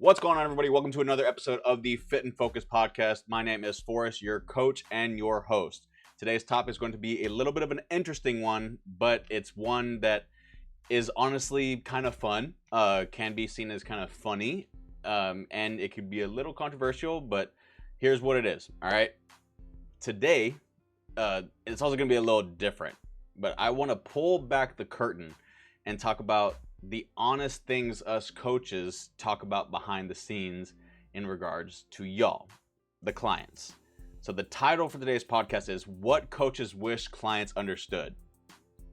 What's going on, everybody? Welcome to another episode of the Fit and Focus podcast. My name is Forrest, your coach and your host. Today's topic is going to be a little bit of an interesting one, but it's one that is honestly kind of fun, can be seen as kind of funny, and it could be a little controversial, but here's what it is, all right? Today, it's also going to be a little different, but I want to pull back the curtain and talk about the honest things us coaches talk about behind the scenes in regards to y'all, the clients. So the title for today's podcast is What Coaches Wish Clients Understood.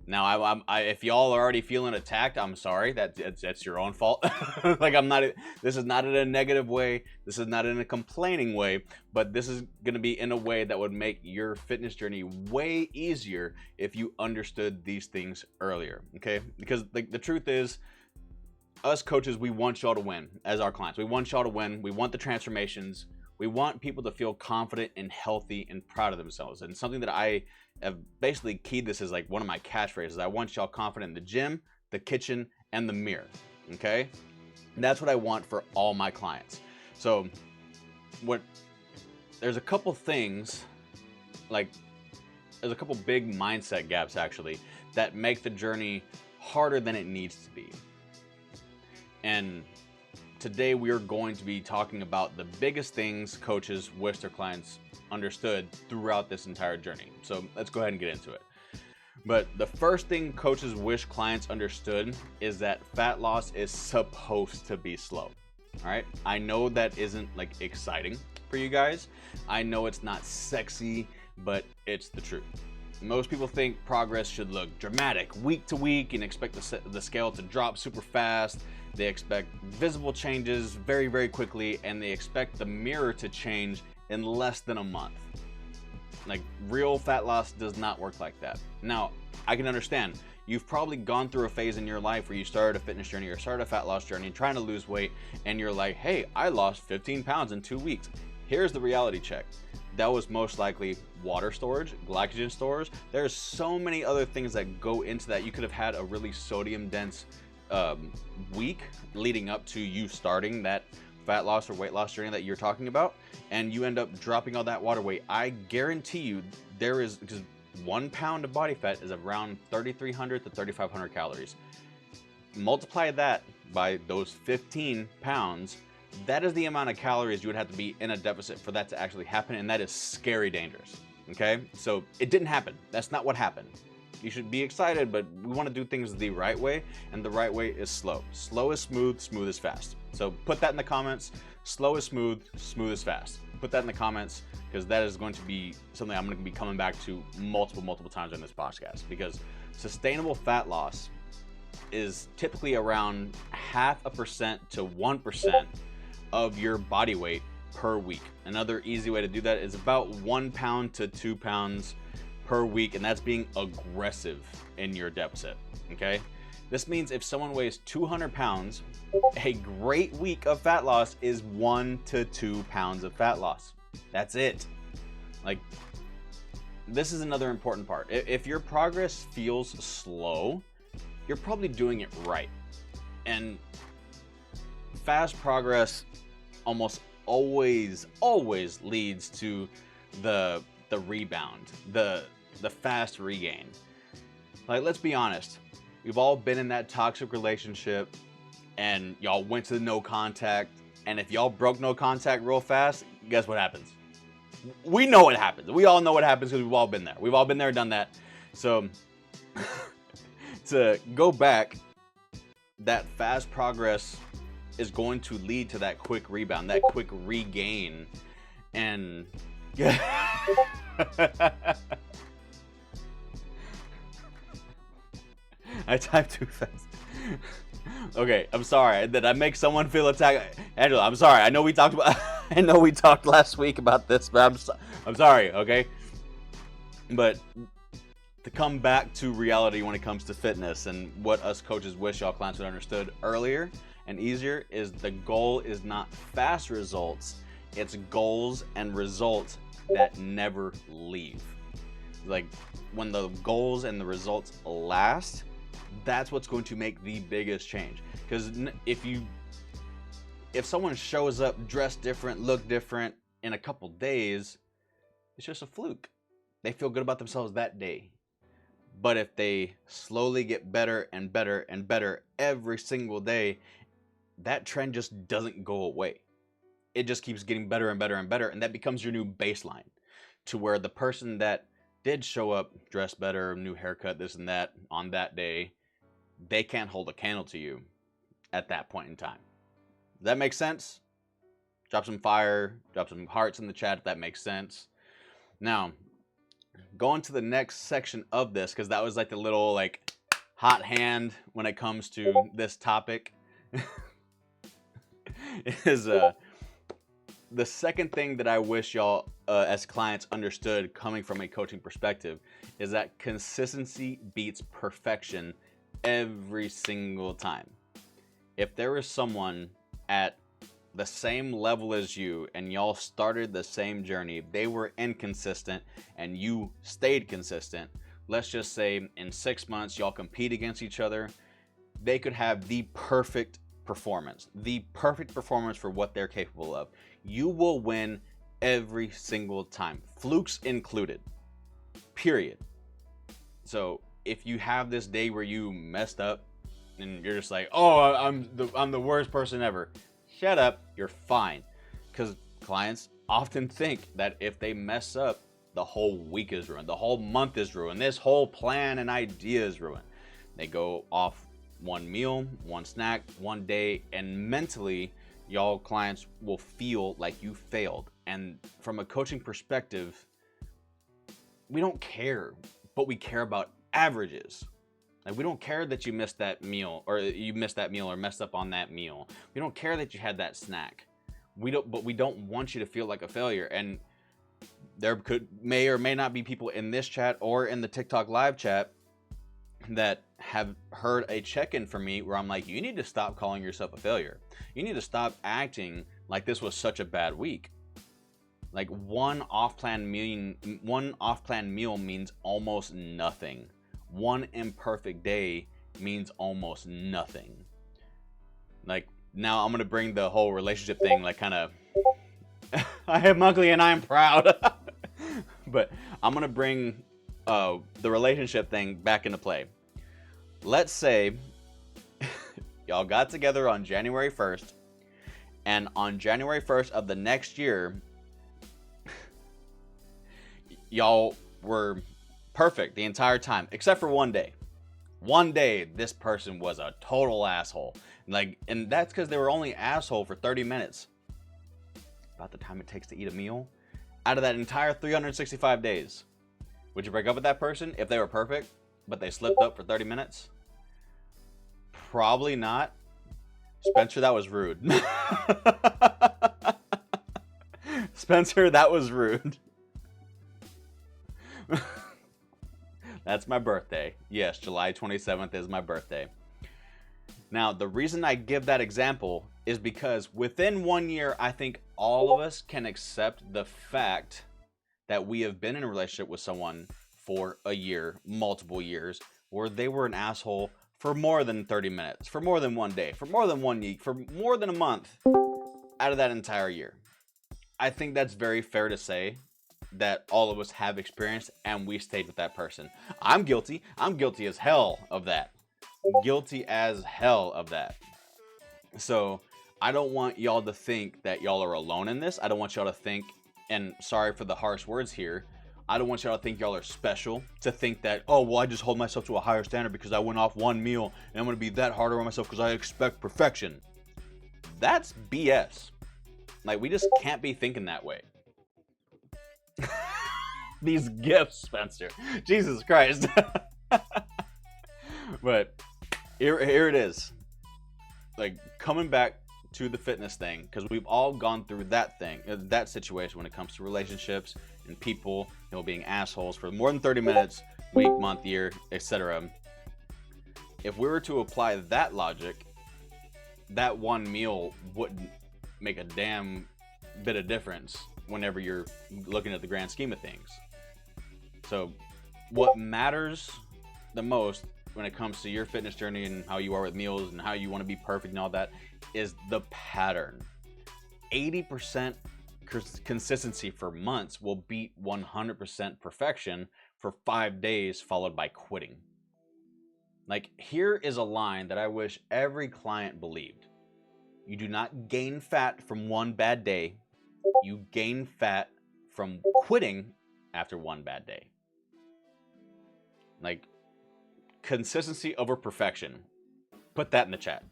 Now, if y'all are already feeling attacked, I'm sorry. That's your own fault. This is not in a negative way. This is not in a complaining way, but this is going to be in a way that would make your fitness journey way easier if you understood these things earlier, okay? Because the truth is, us coaches, we want y'all to win as our clients. We want y'all to win. We want the transformations. We want people to feel confident and healthy and proud of themselves. And something that I have basically keyed this as like one of my catchphrases. I want y'all confident in the gym, the kitchen, and the mirror, okay? And that's what I want for all my clients. So there's a couple things, there's a couple big mindset gaps actually that make the journey harder than it needs to be. And today we are going to be talking about the biggest things coaches wish their clients understood throughout this entire journey. So let's go ahead and get into it. But the first thing coaches wish clients understood is that fat loss is supposed to be slow. All right. I know that isn't exciting for you guys. I know it's not sexy, but it's the truth. Most people think progress should look dramatic week to week and expect the scale to drop super fast. They expect visible changes very, very quickly, and they expect the mirror to change in less than a month. Real fat loss does not work like that. Now, I can understand. You've probably gone through a phase in your life where you started a fitness journey or started a fat loss journey trying to lose weight, and you're like, hey, I lost 15 pounds in 2 weeks. Here's the reality check. That was most likely water storage, glycogen stores. There's so many other things that go into that. You could have had a really sodium dense week leading up to you starting that fat loss or weight loss journey that you're talking about, and you end up dropping all that water weight. I guarantee you because 1 pound of body fat is around 3,300 to 3,500 calories. Multiply that by those 15 pounds. That is the amount of calories you would have to be in a deficit for that to actually happen, and that is scary dangerous, okay? So it didn't happen. That's not what happened. You should be excited, but we want to do things the right way, and the right way is slow. Slow is smooth, smooth is fast. So put that in the comments. Slow is smooth, smooth is fast. Put that in the comments, because that is going to be something I'm going to be coming back to multiple times on this podcast, because sustainable fat loss is typically around 0.5% to 1% of your body weight per week. Another easy way to do that is about 1 pound to 2 pounds per week, and that's being aggressive in your deficit, okay? This means if someone weighs 200 pounds, a great week of fat loss is 1 to 2 pounds of fat loss. That's it. This is another important part. If your progress feels slow, you're probably doing it right. And fast progress almost always leads to the rebound, the fast regain. Let's be honest. We've all been in that toxic relationship, and y'all went to no contact, and if y'all broke no contact real fast, guess what happens? We know what happens. We all know what happens because we've all been there. We've all been there, done that. So to go back, that fast progress is going to lead to that quick rebound, that quick regain. And I typed too fast. Okay, I'm sorry. Did I make someone feel attacked? Angela, I'm sorry. I know we talked last week about this, but I'm sorry, okay? But to come back to reality when it comes to fitness and what us coaches wish y'all clients would understood earlier and easier is the goal is not fast results, it's goals and results that never leave. When the goals and the results last, that's what's going to make the biggest change. Because if you if someone shows up dressed different, look different in a couple days, it's just a fluke. They feel good about themselves that day. But if they slowly get better and better and better every single day, that trend just doesn't go away. It just keeps getting better and better and better, and that becomes your new baseline, to where the person that did show up dressed better, new haircut, this and that on that day, they can't hold a candle to you at that point in time. Does that make sense? Drop some fire, drop some hearts in the chat if that makes sense. Now, going to the next section of this, because that was like the little like hot hand when it comes to this topic, is the second thing that I wish y'all as clients understood coming from a coaching perspective is that consistency beats perfection every single time. If there is someone at the same level as you and y'all started the same journey, they were inconsistent and you stayed consistent, let's just say in 6 months y'all compete against each other, they could have the perfect performance for what they're capable of. You will win every single time, flukes included, period. So if you have this day where you messed up and you're just like, oh, I'm the worst person ever, shut up, you're fine. Because clients often think that if they mess up, the whole week is ruined, the whole month is ruined, this whole plan and idea is ruined. They go off one meal, one snack, one day, and mentally y'all clients will feel like you failed. And from a coaching perspective, we don't care, but we care about averages. Like, we don't care that you missed that meal or messed up on that meal. We don't care that you had that snack. But we don't want you to feel like a failure. And there may or may not be people in this chat or in the TikTok live chat that have heard a check-in from me where I'm like, you need to stop calling yourself a failure. You need to stop acting like this was such a bad week. Like, one off-plan meal means almost nothing. One imperfect day means almost nothing. Like, now I'm gonna bring the whole relationship thing, like, kind of I am ugly and I'm proud. But I'm gonna bring the relationship thing back into play. Let's say y'all got together on January 1st, and on January 1st of the next year, y'all were perfect the entire time, except for one day. One day, this person was a total asshole. Like, and that's because they were only asshole for 30 minutes. About the time it takes to eat a meal. Out of that entire 365 days, would you break up with that person if they were perfect, but they slipped up for 30 minutes? Probably not. Spencer, that was rude. Spencer, that was rude. That's my birthday. Yes, July 27th is my birthday. Now, the reason I give that example is because within 1 year, I think all of us can accept the fact that we have been in a relationship with someone for a year, multiple years, where they were an asshole for more than 30 minutes, for more than 1 day, for more than 1 week, for more than a month out of that entire year. I think that's very fair to say that all of us have experienced, and we stayed with that person. I'm guilty. I'm guilty as hell of that. Guilty as hell of that. So I don't want y'all to think that y'all are alone in this. I don't want y'all to think, and sorry for the harsh words here, I don't want y'all to think y'all are special, to think that, oh, well, I just hold myself to a higher standard because I went off one meal and I'm going to be that harder on myself because I expect perfection. That's BS. Like, we just can't be thinking that way. These gifts, Spencer. Jesus Christ. But here it is. Like, coming back to the fitness thing, because we've all gone through that thing, that situation when it comes to relationships and people, you know, being assholes for more than 30 minutes, week, month, year, etc. If we were to apply that logic, that one meal wouldn't make a damn bit of difference whenever you're looking at the grand scheme of things. So what matters the most when it comes to your fitness journey and how you are with meals and how you want to be perfect and all that is the pattern. 80% consistency for months will beat 100% perfection for 5 days followed by quitting. Like, here is a line that I wish every client believed. You do not gain fat from one bad day. You gain fat from quitting after one bad day. Like, consistency over perfection. Put that in the chat.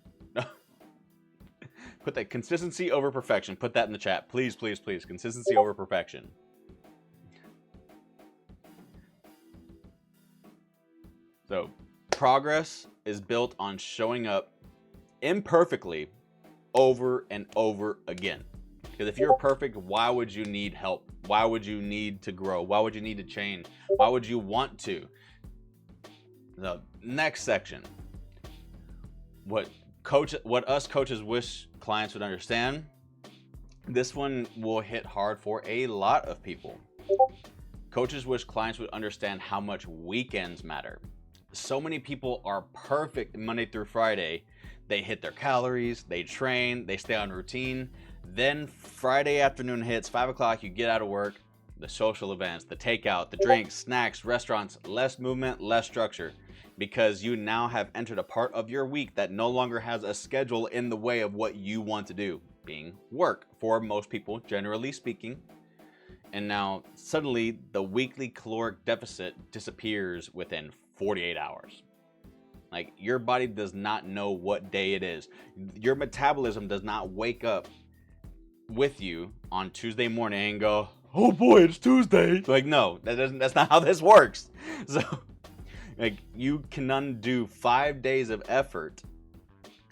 Put that consistency over perfection. Put that in the chat. Please, please, please. Consistency over perfection. So, progress is built on showing up imperfectly over and over again. Because if you're perfect, why would you need help? Why would you need to grow? Why would you need to change? Why would you want to? The next section, what us coaches wish clients would understand. This one will hit hard for a lot of people. Coaches wish clients would understand how much weekends matter. So many people are perfect Monday through Friday. They hit their calories, they train, they stay on routine. Then Friday afternoon hits, 5 o'clock, you get out of work, the social events, the takeout, the drinks, snacks, restaurants, less movement, less structure. Because you now have entered a part of your week that no longer has a schedule in the way of what you want to do, being work for most people, generally speaking. And now suddenly the weekly caloric deficit disappears within 48 hours. Like, your body does not know what day it is. Your metabolism does not wake up with you on Tuesday morning and go, oh boy, it's Tuesday. Like, no, that's not how this works. So, like, you can undo 5 days of effort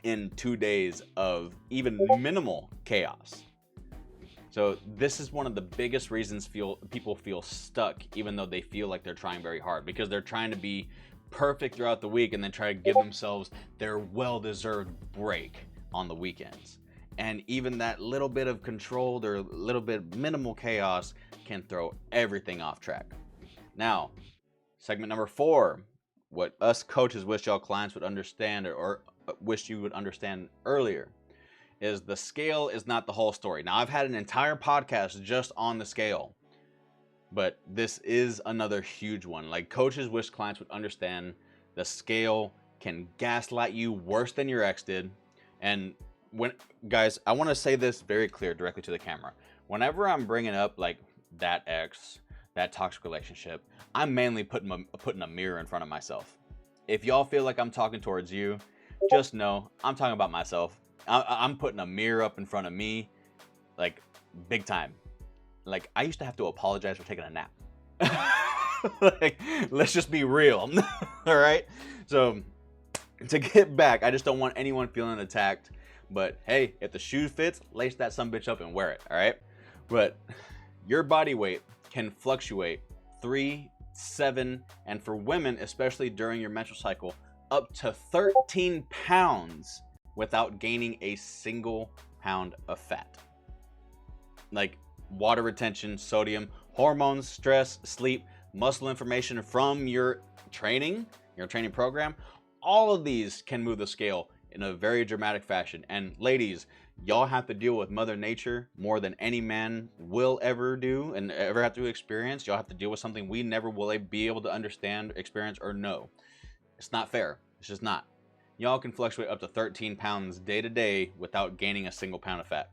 in 2 days of even minimal chaos. So this is one of the biggest reasons people feel stuck, even though they feel like they're trying very hard, because they're trying to be perfect throughout the week and then try to give themselves their well-deserved break on the weekends. And even that little bit of control or little bit minimal chaos can throw everything off track. Now, segment number 4, what us coaches wish y'all clients would understand or wish you would understand earlier, is the scale is not the whole story. Now, I've had an entire podcast just on the scale, but this is another huge one. Like, coaches wish clients would understand the scale can gaslight you worse than your ex did. And guys, I want to say this very clear directly to the camera. Whenever I'm bringing up like that ex, that toxic relationship, I'm mainly putting a mirror in front of myself. If y'all feel like I'm talking towards you, just know I'm talking about myself. I'm putting a mirror up in front of me, like, big time. Like, I used to have to apologize for taking a nap. Like, let's just be real. All right. So to get back, I just don't want anyone feeling attacked. But hey, if the shoe fits, lace that sumbitch up and wear it. All right. But your body weight can fluctuate 3, 7, and for women, especially during your menstrual cycle, up to 13 pounds without gaining a single pound of fat. Like, water retention, sodium, hormones, stress, sleep, muscle information from your training program, all of these can move the scale in a very dramatic fashion. And ladies, y'all have to deal with Mother Nature more than any man will ever do and ever have to experience. Y'all have to deal with something we never will be able to understand, experience, or know. It's not fair. It's just not. Y'all can fluctuate up to 13 pounds day to day without gaining a single pound of fat.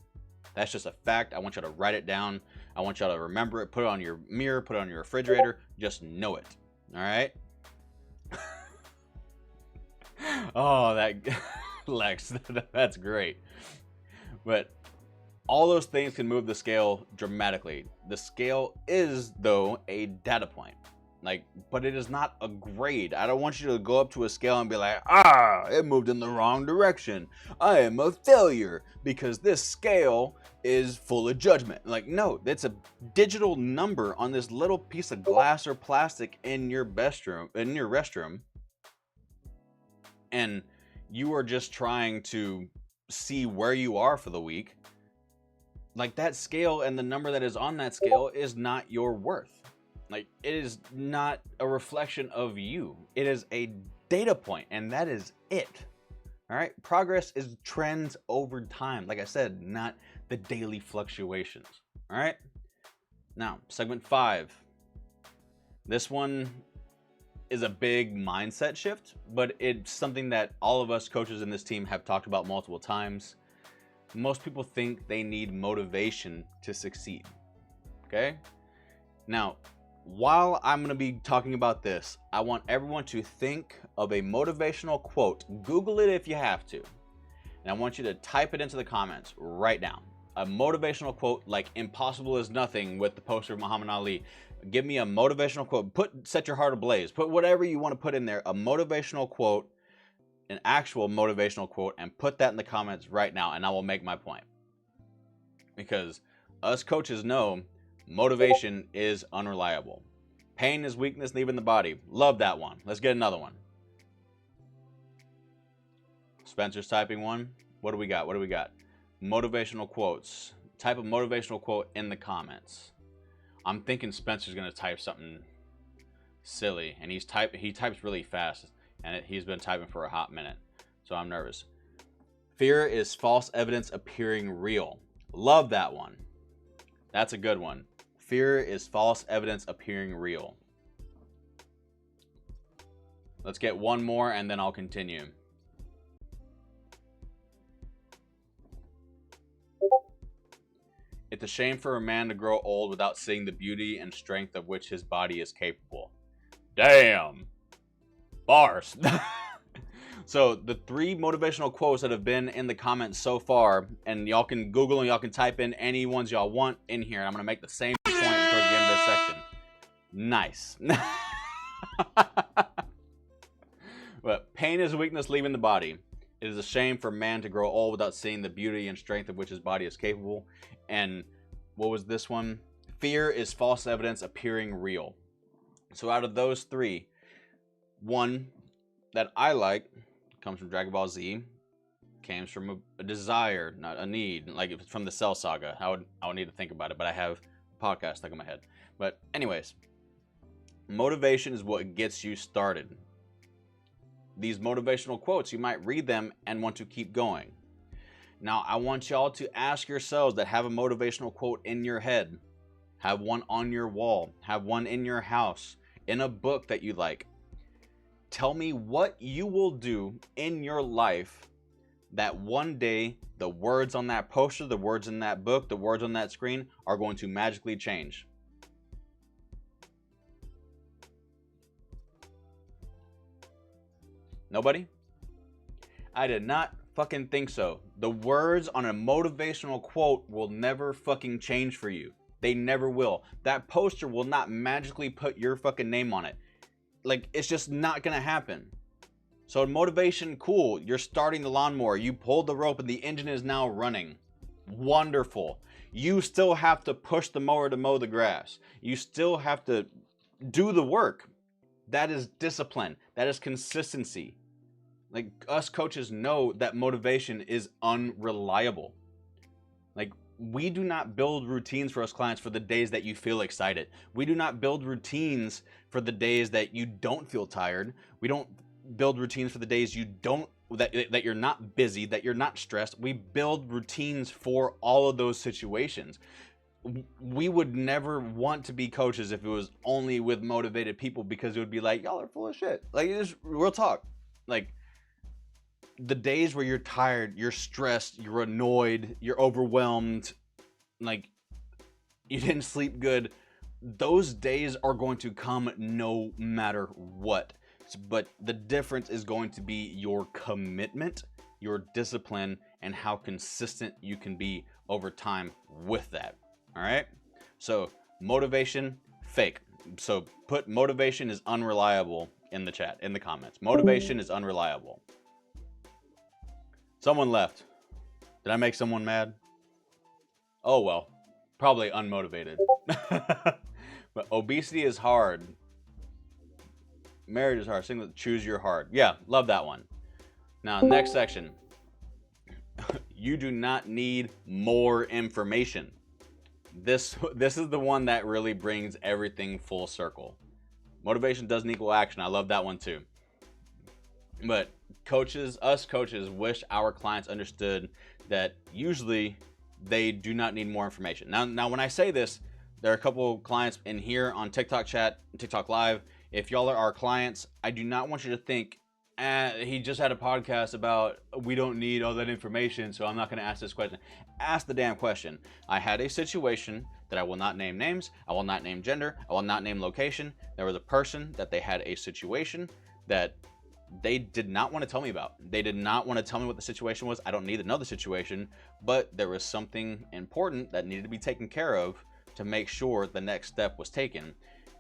That's just a fact. I want y'all to write it down. I want y'all to remember it. Put it on your mirror. Put it on your refrigerator. Just know it. All right? Oh, that Lex, that's great. But all those things can move the scale dramatically. The scale is, though, a data point. Like, but it is not a grade. I don't want you to go up to a scale and be like, it moved in the wrong direction. I am a failure because this scale is full of judgment. Like, no, it's a digital number on this little piece of glass or plastic in your restroom. And you are just trying to see where you are for the week. Like, that scale and the number that is on that scale is not your worth. Like, it is not a reflection of you. It is a data point, and that is it. All right, progress is trends over time. Like I said, not the daily fluctuations. All right, now segment 5. This one is a big mindset shift, but it's something that all of us coaches in this team have talked about multiple times. Most people think they need motivation to succeed. Okay? Now, while I'm going to be talking about this, I want everyone to think of a motivational quote. Google it if you have to. And I want you to type it into the comments right now. A motivational quote like "impossible is nothing" with the poster of Muhammad Ali. Give me a motivational quote. Set your heart ablaze. Put whatever you want to put in there. A motivational quote, an actual motivational quote, and put that in the comments right now, and I will make my point. Because us coaches know motivation is unreliable. Pain is weakness leaving the body. Love that one. Let's get another one. Spencer's typing one. What do we got? Motivational quotes. Type a motivational quote in the comments. I'm thinking Spencer's gonna type something silly, and he types really fast, and he's been typing for a hot minute, so I'm nervous. Fear is false evidence appearing real. Love that one. That's a good one. Fear is false evidence appearing real. Let's get one more, and then I'll continue. It's a shame for a man to grow old without seeing the beauty and strength of which his body is capable. Damn. Bars. So the 3 motivational quotes that have been in the comments so far, and y'all can Google and y'all can type in any ones y'all want in here. And I'm going to make the same point towards the end of this section. Nice. But pain is weakness leaving the body. It is a shame for man to grow old without seeing the beauty and strength of which his body is capable. And what was this one? Fear is false evidence appearing real. So out of those 3, one that I like comes from Dragon Ball Z. Came from a desire, not a need. Like if it's from the Cell Saga, I would need to think about it, but I have a podcast stuck in my head. But anyways, motivation is what gets you started. These motivational quotes, you might read them and want to keep going. Now, I want y'all to ask yourselves that have a motivational quote in your head. Have one on your wall. Have one in your house. In a book that you like. Tell me what you will do in your life that one day the words on that poster, the words in that book, the words on that screen are going to magically change. Nobody? I did not fucking think so. The words on a motivational quote will never fucking change for you. They never will. That poster will not magically put your fucking name on it. Like, it's just not gonna happen. So motivation, cool. You're starting the lawnmower. You pulled the rope and the engine is now running. Wonderful. You still have to push the mower to mow the grass. You still have to do the work. That is discipline. That is consistency. Like, us coaches know that motivation is unreliable. Like, we do not build routines for us clients for the days that you feel excited. We do not build routines for the days that you don't feel tired. We don't build routines for the days you don't that you're not busy, that you're not stressed. We build routines for all of those situations. We would never want to be coaches if it was only with motivated people, because it would be like, y'all are full of shit. Like, it's real talk. Like, the days where you're tired, you're stressed, you're annoyed, you're overwhelmed, like you didn't sleep good, those days are going to come no matter what. But the difference is going to be your commitment, your discipline, and how consistent you can be over time with that. All right? So motivation, fake. So put motivation is unreliable in the chat, in the comments. Motivation is unreliable. Someone left. Did I make someone mad? Oh well, probably unmotivated. But obesity is hard. Marriage is hard. Single, choose your heart. Yeah, love that one. Now, next section. You do not need more information. This is the one that really brings everything full circle. Motivation doesn't equal action. I love that one too. But us coaches wish our clients understood that usually they do not need more information. Now when I say this, there are a couple clients in here on TikTok chat, TikTok live. If y'all are our clients, I do not want you to think, he just had a podcast about we don't need all that information, so I'm not going to ask this question. Ask the damn question. I had a situation that I will not name names, I will not name gender, I will not name location. There was a person that they had a situation that they did not want to tell me about. They did not want to tell me what the situation was. I don't need to know the situation, but there was something important that needed to be taken care of to make sure the next step was taken,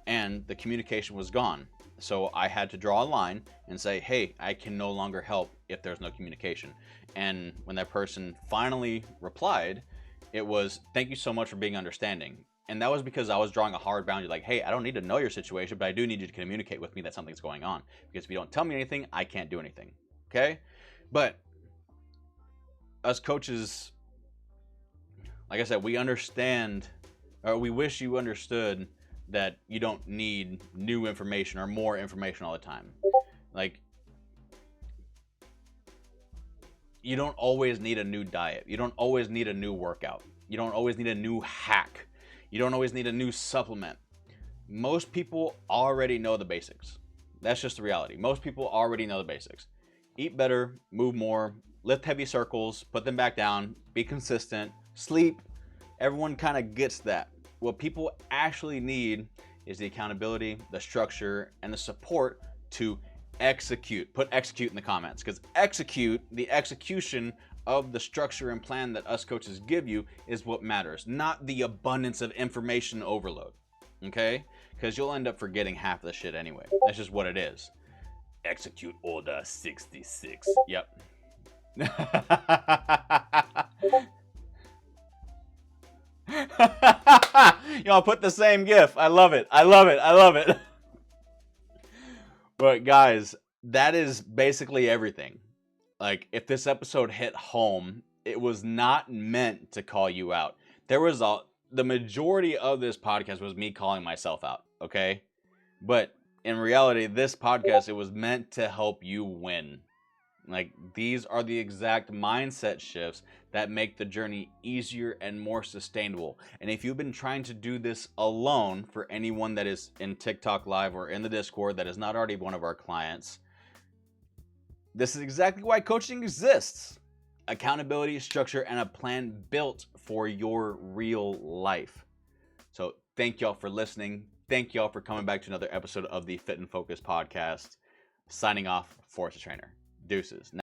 and the communication was gone. So I had to draw a line and say, hey, I can no longer help if there's no communication. And when that person finally replied, it was, thank you so much for being understanding. And that was because I was drawing a hard boundary, like, hey, I don't need to know your situation, but I do need you to communicate with me that something's going on. Because if you don't tell me anything, I can't do anything. Okay? But us coaches, like I said, we understand, or we wish you understood that you don't need new information or more information all the time. Like, you don't always need a new diet. You don't always need a new workout. You don't always need a new hack. You don't always need a new supplement. Most people already know the basics. That's just the reality. Most people already know the basics. Eat better, move more, lift heavy circles, put them back down, be consistent, sleep. Everyone kind of gets that. What people actually need is the accountability, the structure, and the support to execute. Put execute in the comments, because the execution of the structure and plan that us coaches give you is what matters, not the abundance of information overload. Okay? Because you'll end up forgetting half of the shit anyway. That's just what it is. Execute order 66. Yep. Y'all put the same gif. I love it. I love it. I love it. But guys, that is basically everything. Like, if this episode hit home, it was not meant to call you out. The majority of this podcast was me calling myself out, okay? But in reality, this podcast, it was meant to help you win. Like, these are the exact mindset shifts that make the journey easier and more sustainable. And if you've been trying to do this alone, for anyone that is in TikTok Live or in the Discord that is not already one of our clients, this is exactly why coaching exists. Accountability, structure, and a plan built for your real life. So thank y'all for listening. Thank y'all for coming back to another episode of the Fit and Focus podcast. Signing off, Forrest the Trainer. Deuces.